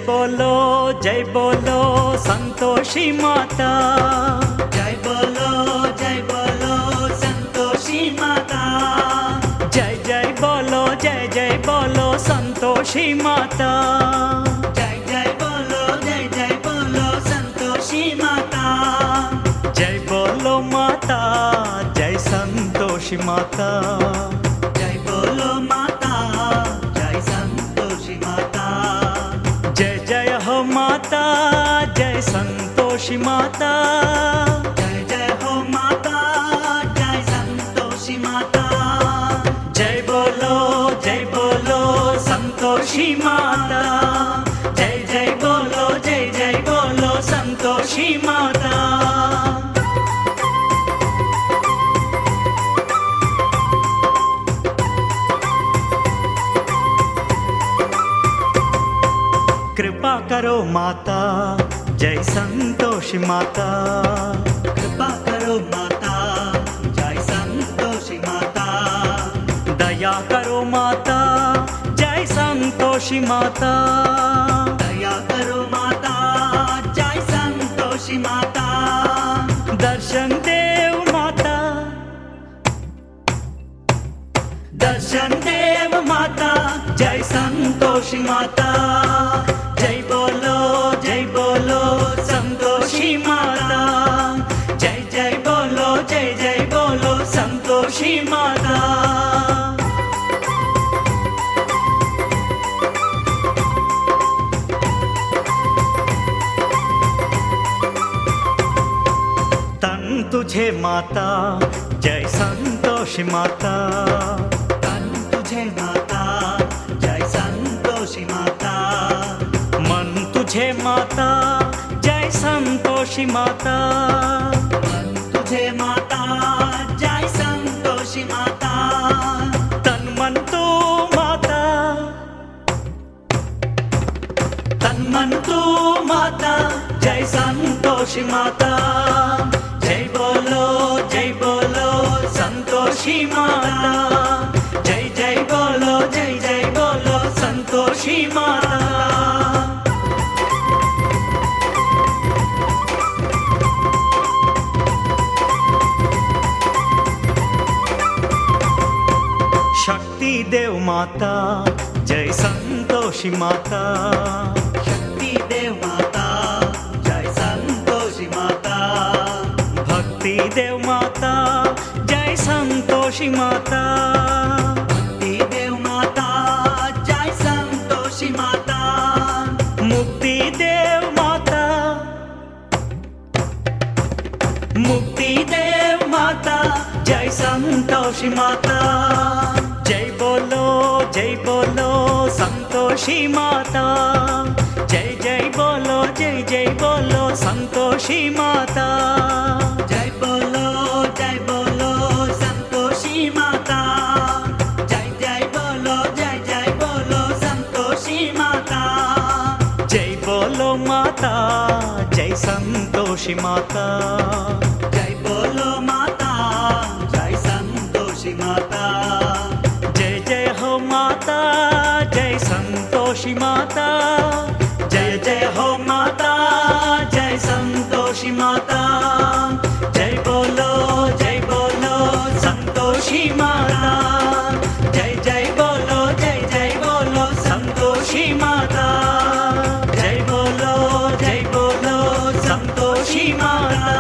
जय बोलो संतोषी माता। जय बोलो संतोषी माता। जय बोलो संतोषी माता। जय बोलो संतोषी माता। जय बोलो माता जय संतोषी माता। जय बोलो माता जय संतोषी माता। जय जय हो माता जय संतोषी माता। जय हो माता जय संतोषी माता। जय बोलो संतोषी माता। जय बोलो संतोषी माता। कृपा करो माता जय संतोषी माता। कृपा करो माता जय संतोषी माता। दया करो माता जय संतोषी माता। दया करो माता जय संतोषी माता। दर्शन देव माता जय संतोषी माता। जय बोलो संतोषी माता। जय बोलो संतोषी माता। तन तुझे माता जय संतोषी माता। तन तुझे माता जय संतोषी माता। मन तुझे माता जय संतोषी माता। मन तुझे माता जय संतोषी माता। तन मन तू माता जय संतोषी माता। जय बोलो संतोषी माता। जय बोलो संतोषी माता। शक्ति देव माता जय संतोषी माता। शक्ति देव माता जय संतोषी माता। भक्ति देव माता जय संतोषी माता। भक्ति देव माता जय संतोषी माता। मुक्ति देव माता जय संतोषी माता। जय बोलो संतोषी माता। जय बोलो संतोषी माता। जय बोलो संतोषी माता। जय बोलो संतोषी माता। जय बोलो माता जय संतोषी माता। जय बोलो माता जय संतोषी माता। जय हो माता जय संतोषी माता। जय हो माता जय संतोषी माता। जय बोलो संतोषी माता। जय बोलो संतोषी माता। जय बोलो संतोषी माता।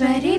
ఈశ్వరి